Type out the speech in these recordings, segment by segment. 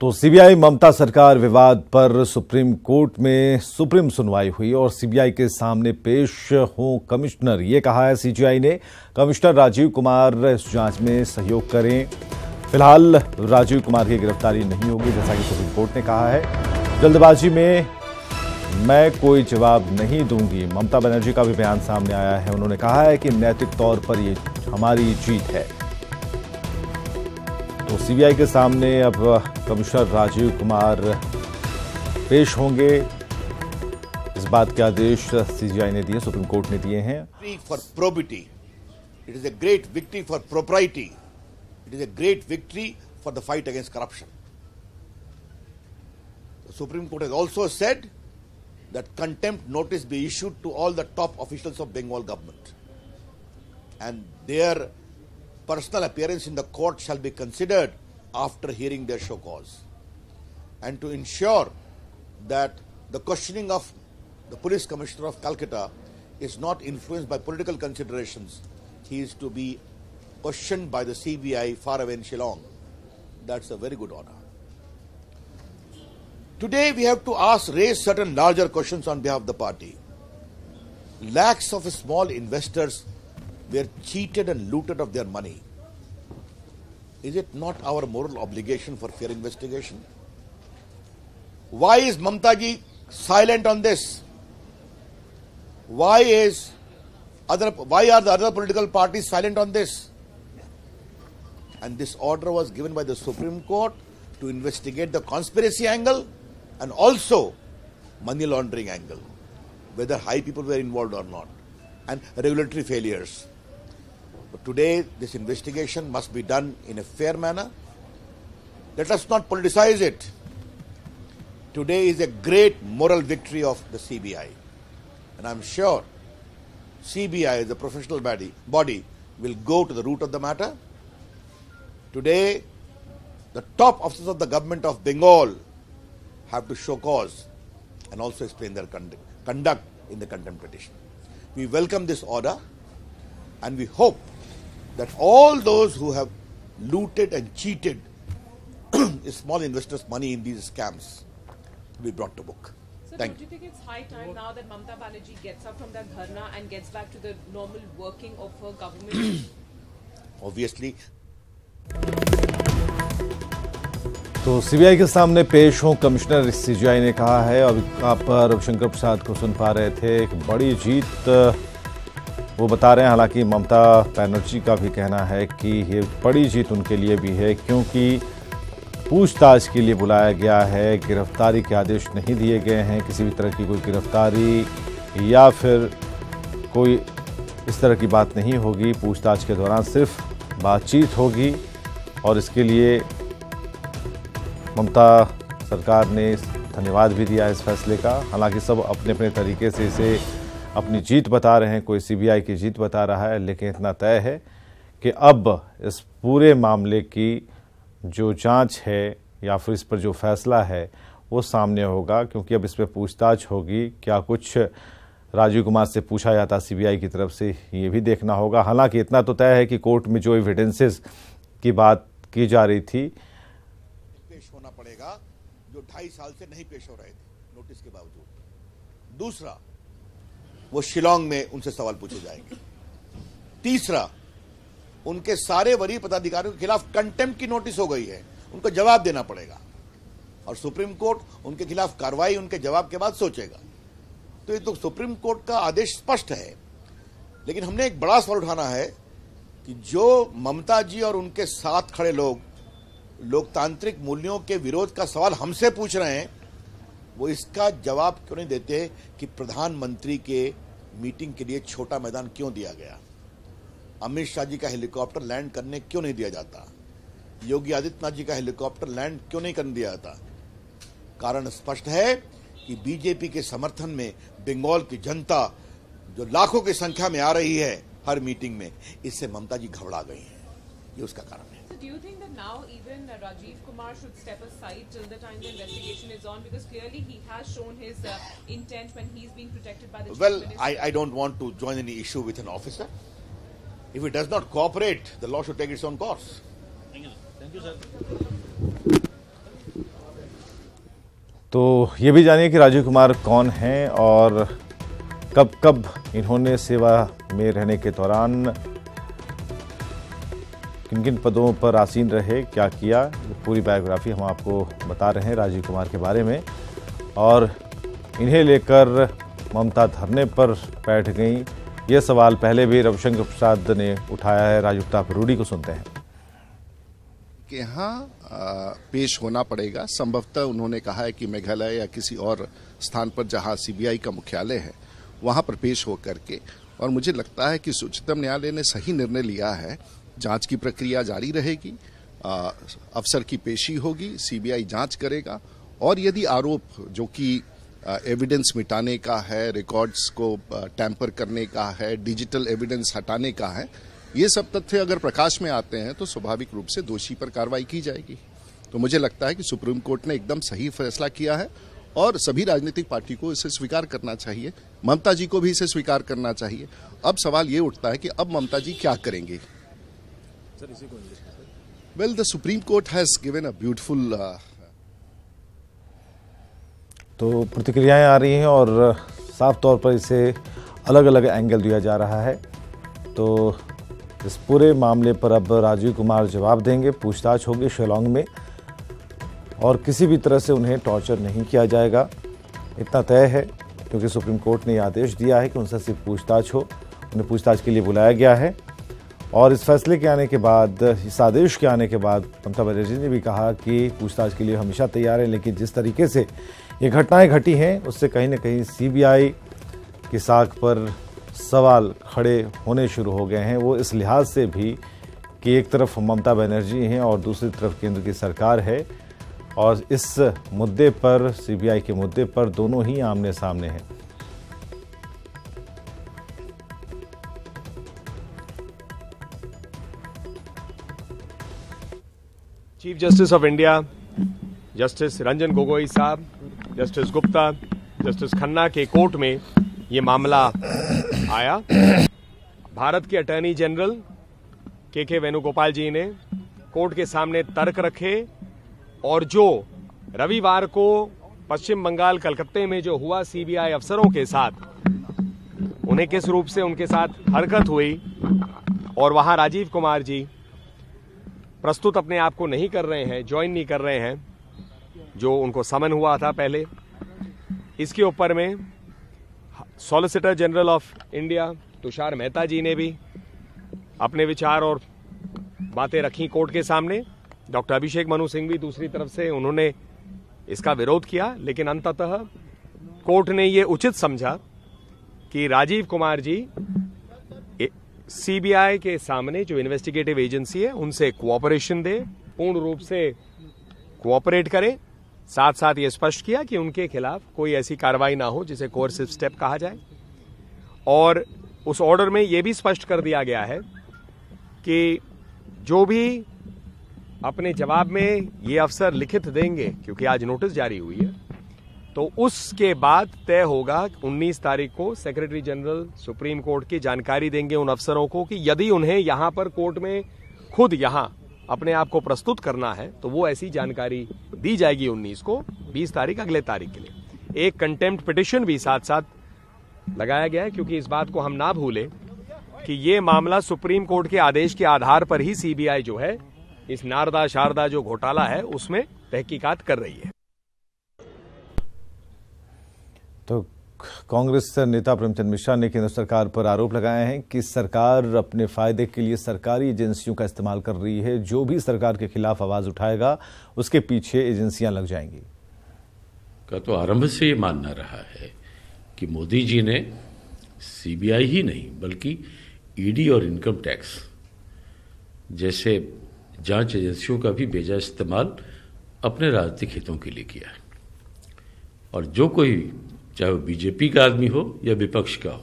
तो सीबीआई ममता सरकार विवाद पर सुप्रीम कोर्ट में सुप्रीम सुनवाई हुई और सीबीआई के सामने पेश हों कमिश्नर, ये कहा है सीजीआई ने। कमिश्नर राजीव कुमार इस जांच में सहयोग करें। फिलहाल राजीव कुमार की गिरफ्तारी नहीं होगी, जैसा कि सुप्रीम कोर्ट ने कहा है। जल्दबाजी में मैं कोई जवाब नहीं दूंगी, ममता बनर्जी का भी बयान सामने आया है। उन्होंने कहा है कि नैतिक तौर पर ये हमारी जीत है। तो सीबीआई के सामने अब कमिश्नर राजीव कुमार पेश होंगे। इस बात के आदेश सीजीआई ने दिए, सुप्रीम कोर्ट ने दिए हैं। For probity, it is a great victory for propriety, it is a great victory for the fight against corruption. Supreme court has also said that contempt notice be issued to all the top officials of Bengal government, and their personal appearance in the court shall be considered after hearing their show cause. And to ensure that the questioning of the police commissioner of Calcutta is not influenced by political considerations, he is to be questioned by the CBI far away in Shillong. That's a very good order. Today we have to raise certain larger questions on behalf of the party. Lakhs of small investors were cheated and looted of their money. Is it not our moral obligation for fair investigation? Why is Mamta ji silent on this? Why are the other political parties silent on this? And this order was given by the Supreme Court to investigate the conspiracy angle and also money laundering angle, whether high people were involved or not, and regulatory failures. But today, this investigation must be done in a fair manner. Let us not politicize it. Today is a great moral victory of the CBI. And I'm sure CBI, as a professional body, will go to the root of the matter. Today, the top officers of the government of Bengal have to show cause and also explain their conduct in the contempt petition. We welcome this order, and we hope that all those who have looted and cheated small investors' money in these scams will be brought to book. So don't you think it's high time now that Mamta Banerjee gets up from that dharna and gets back to the normal working of her government? Obviously. तो CBI के सामने पेश हों commissioner, CGI ने कहा है। अब आप रविशंकर प्रसाद को सुन पा रहे थे। एक बड़ी जीत वो बता रहे हैं। हालांकि ममता बनर्जी का भी कहना है कि ये बड़ी जीत उनके लिए भी है, क्योंकि पूछताछ के लिए बुलाया गया है। गिरफ्तारी के आदेश नहीं दिए गए हैं, किसी भी तरह की कोई गिरफ्तारी या फिर कोई इस तरह की बात नहीं होगी। पूछताछ के दौरान सिर्फ बातचीत होगी और इसके लिए ममता सरकार ने धन्यवाद भी दिया इस फैसले का। हालांकि सब अपने अपने तरीके से इसे अपनी जीत बता रहे हैं, कोई सीबीआई की जीत बता रहा है, लेकिन इतना तय है कि अब इस पूरे मामले की जो जांच है या फिर इस पर जो फैसला है वो सामने होगा, क्योंकि अब इस पर पूछताछ होगी। क्या कुछ राजीव कुमार से पूछा जाता सीबीआई की तरफ से, ये भी देखना होगा। हालांकि इतना तो तय है कि कोर्ट में जो एविडेंसेस की बात की जा रही थी होना पड़ेगा, जो 2.5 साल से नहीं पेश हो रहे थे नोटिस के बावजूद। दूसरा, वो शिलोंग में उनसे सवाल पूछे जाएंगे। तीसरा, उनके सारे वरीय पदाधिकारियों के खिलाफ कंटेम्प्ट की नोटिस हो गई है, उनको जवाब देना पड़ेगा और सुप्रीम कोर्ट उनके खिलाफ कार्रवाई उनके जवाब के बाद सोचेगा। तो ये तो सुप्रीम कोर्ट का आदेश स्पष्ट है। लेकिन हमने एक बड़ा सवाल उठाना है कि जो ममता जी और उनके साथ खड़े लोग लोकतांत्रिक मूल्यों के विरोध का सवाल हमसे पूछ रहे हैं, वो इसका जवाब क्यों नहीं देते कि प्रधानमंत्री के मीटिंग के लिए छोटा मैदान क्यों दिया गया, अमित शाह जी का हेलीकॉप्टर लैंड करने क्यों नहीं दिया जाता, योगी आदित्यनाथ जी का हेलीकॉप्टर लैंड क्यों नहीं करने दिया जाता। कारण स्पष्ट है कि बीजेपी के समर्थन में बंगाल की जनता जो लाखों की संख्या में आ रही है हर मीटिंग में, इससे ममता जी घबरा गई हैं। ये उसका कारण है। So do you think that now even Rajiv Kumar should step aside till the time the investigation is on, because clearly he has shown his intent when he's being protected by the chief minister? I don't want to join any issue with an officer. If he does not cooperate, the law should take its own course. Thank you, sir. तो ये भी जानिए कि राजीव कुमार कौन हैं और कब कब इन्होंने सेवा में रहने के दौरान किन किन पदों पर आसीन रहे, क्या किया। पूरी बायोग्राफी हम आपको बता रहे हैं राजीव कुमार के बारे में। और इन्हें लेकर ममता धरने पर बैठ गई, ये सवाल पहले भी रविशंकर प्रसाद ने उठाया है। राजू प्रताप रूडी को सुनते हैं कि यहाँ पेश होना पड़ेगा। संभवतः उन्होंने कहा है कि मेघालय या किसी और स्थान पर जहां सीबीआई का मुख्यालय है वहां पर पेश होकर के, और मुझे लगता है कि उच्चतम न्यायालय ने सही निर्णय लिया है। जांच की प्रक्रिया जारी रहेगी, अफसर की पेशी होगी, सीबीआई जांच करेगा, और यदि आरोप जो कि एविडेंस मिटाने का है, रिकॉर्ड्स को टैंपर करने का है, डिजिटल एविडेंस हटाने का है, ये सब तथ्य अगर प्रकाश में आते हैं तो स्वाभाविक रूप से दोषी पर कार्रवाई की जाएगी। तो मुझे लगता है कि सुप्रीम कोर्ट ने एकदम सही फैसला किया है और सभी राजनीतिक पार्टी को इसे स्वीकार करना चाहिए। ममता जी को भी इसे स्वीकार करना चाहिए। अब सवाल ये उठता है कि अब ममता जी क्या करेंगे। Well, the supreme court has given a beautiful तो प्रतिक्रियाएं आ रही हैं और साफ तौर पर इसे अलग अलग एंगल दिया जा रहा है। तो इस पूरे मामले पर अब राजीव कुमार जवाब देंगे, पूछताछ होगी शिलांग में और किसी भी तरह से उन्हें टॉर्चर नहीं किया जाएगा, इतना तय है। क्योंकि सुप्रीम कोर्ट ने आदेश दिया है कि उनसे सिर्फ पूछताछ हो, उन्हें पूछताछ के लिए बुलाया गया है। और इस फैसले के आने के बाद, इस आदेश के आने के बाद ममता बनर्जी ने भी कहा कि पूछताछ के लिए हमेशा तैयार है, लेकिन जिस तरीके से ये घटनाएं घटी हैं उससे कहीं ना कहीं सीबीआई की साख पर सवाल खड़े होने शुरू हो गए हैं। वो इस लिहाज से भी कि एक तरफ ममता बनर्जी हैं और दूसरी तरफ केंद्र की सरकार है, और इस मुद्दे पर, सीबीआई के मुद्दे पर दोनों ही आमने सामने हैं। Chief justice of India justice Ranjan Gogoi साहब, जस्टिस गुप्ता, जस्टिस खन्ना के कोर्ट में ये मामला आया। भारत के अटॉर्नी जनरल के वेणुगोपाल जी ने कोर्ट के सामने तर्क रखे और जो रविवार को पश्चिम बंगाल कलकत्ते में जो हुआ सीबीआई अफसरों के साथ, उन्हें किस रूप से उनके साथ हरकत हुई और वहां राजीव कुमार जी प्रस्तुत अपने आप को नहीं कर रहे हैं, ज्वाइन नहीं कर रहे हैं जो उनको समन हुआ था पहले, इसके ऊपर में solicitor general of India Tushar Mehta ji ने भी अपने विचार और बातें रखी कोर्ट के सामने। डॉक्टर अभिषेक मनु सिंह भी दूसरी तरफ से उन्होंने इसका विरोध किया, लेकिन अंततः कोर्ट ने ये उचित समझा कि राजीव कुमार जी सीबीआई के सामने जो इन्वेस्टिगेटिव एजेंसी है उनसे कोऑपरेशन दे, पूर्ण रूप से कोऑपरेट करें। साथ साथ ये स्पष्ट किया कि उनके खिलाफ कोई ऐसी कार्रवाई ना हो जिसे कोर्सिव स्टेप कहा जाए। और उस ऑर्डर में यह भी स्पष्ट कर दिया गया है कि जो भी अपने जवाब में ये अफसर लिखित देंगे, क्योंकि आज नोटिस जारी हुई है, तो उसके बाद तय होगा 19 तारीख को सेक्रेटरी जनरल सुप्रीम कोर्ट की जानकारी देंगे उन अफसरों को कि यदि उन्हें यहां पर कोर्ट में खुद यहां अपने आप को प्रस्तुत करना है तो वो ऐसी जानकारी दी जाएगी 19 को, 20 तारीख अगले तारीख के लिए। एक कंटेम्प्ट पिटिशन भी साथ साथ लगाया गया है, क्योंकि इस बात को हम ना भूलें कि ये मामला सुप्रीम कोर्ट के आदेश के आधार पर ही सीबीआई जो है इस नारदा शारदा जो घोटाला है उसमें तहकीकात कर रही है। तो कांग्रेस नेता प्रेमचंद मिश्रा ने केंद्र सरकार पर आरोप लगाए हैं कि सरकार अपने फायदे के लिए सरकारी एजेंसियों का इस्तेमाल कर रही है। जो भी सरकार के खिलाफ आवाज उठाएगा उसके पीछे एजेंसियां लग जाएंगी। का तो आरंभ से ये मानना रहा है कि मोदी जी ने सीबीआई ही नहीं बल्कि ईडी और इनकम टैक्स जैसे जांच एजेंसियों का भी बेजा इस्तेमाल अपने राजनीतिक हितों के लिए किया है। और जो कोई, चाहे वो बीजेपी का आदमी हो या विपक्ष का हो,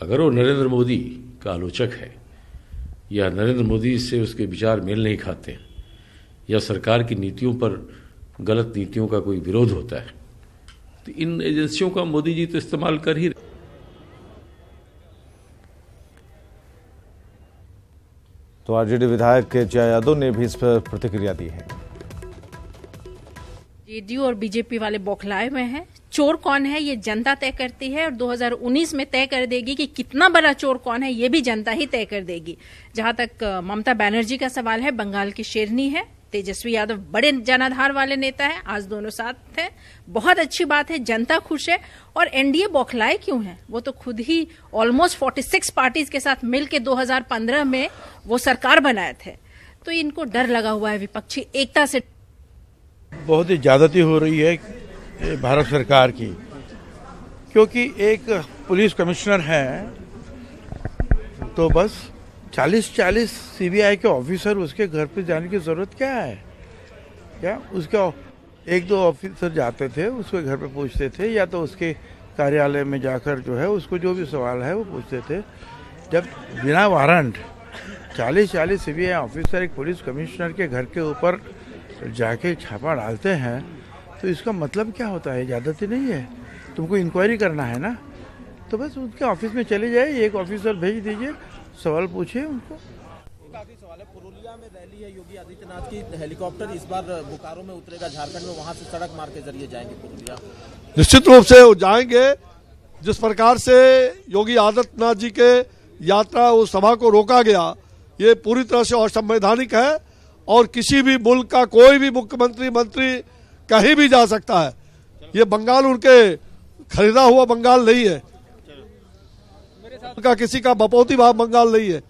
अगर वो नरेंद्र मोदी का आलोचक है या नरेंद्र मोदी से उसके विचार मेल नहीं खाते हैं या सरकार की नीतियों पर, गलत नीतियों का कोई विरोध होता है, तो इन एजेंसियों का मोदी जी तो इस्तेमाल कर ही रहे। तो आरजेडी विधायक जया यादव ने भी इस पर प्रतिक्रिया दी है। जेडीयू और बीजेपी वाले बौखलाए हुए हैं। चोर कौन है ये जनता तय करती है और 2019 में तय कर देगी कि कितना बड़ा चोर कौन है ये भी जनता ही तय कर देगी। जहां तक ममता बनर्जी का सवाल है, बंगाल की शेरनी है। तेजस्वी यादव बड़े जनाधार वाले नेता हैं, आज दोनों साथ हैं, बहुत अच्छी बात है, जनता खुश है। और एनडीए बौखलाए क्यों है? वो तो खुद ही ऑलमोस्ट 46 पार्टीज के साथ मिलकर 2015 में वो सरकार बनाए थे, तो इनको डर लगा हुआ है विपक्षी एकता से। बहुत ही ज्यादती हो रही है भारत सरकार की, क्योंकि एक पुलिस कमिश्नर है तो बस 40 सीबीआई के ऑफिसर उसके घर पे जाने की जरूरत क्या है? क्या उसके 1-2 ऑफिसर जाते थे, उसके घर पे पूछते थे, या तो उसके कार्यालय में जाकर जो है उसको जो भी सवाल है वो पूछते थे। जब बिना वारंट 40 सीबीआई ऑफिसर एक पुलिस कमिश्नर के घर के ऊपर जाके छापा डालते हैं तो इसका मतलब क्या होता है? ज्यादती नहीं है? तुमको इंक्वायरी करना है ना, तो बस उनके ऑफिस में चले जाए, एक ऑफिसर भेज दीजिए, सवाल पूछिए उनको। एक आखिरी सवाल है, पुरुलिया में रैली है योगी आदित्यनाथ की, हेलीकॉप्टर इस बार बोकारो में उतरेगा, झारखंड में, वहां से सड़क मार्ग के जरिए जाएंगे पुरुलिया। निश्चित रूप से वो जाएंगे। जिस प्रकार से योगी आदित्यनाथ जी के यात्रा उस सभा को रोका गया, ये पूरी तरह से असंवैधानिक है और किसी भी मुल्क का कोई भी मुख्यमंत्री मंत्री कहीं भी जा सकता है। ये बंगाल उनके खरीदा हुआ बंगाल नहीं है, उनका किसी का बपौती भाव बंगाल नहीं है।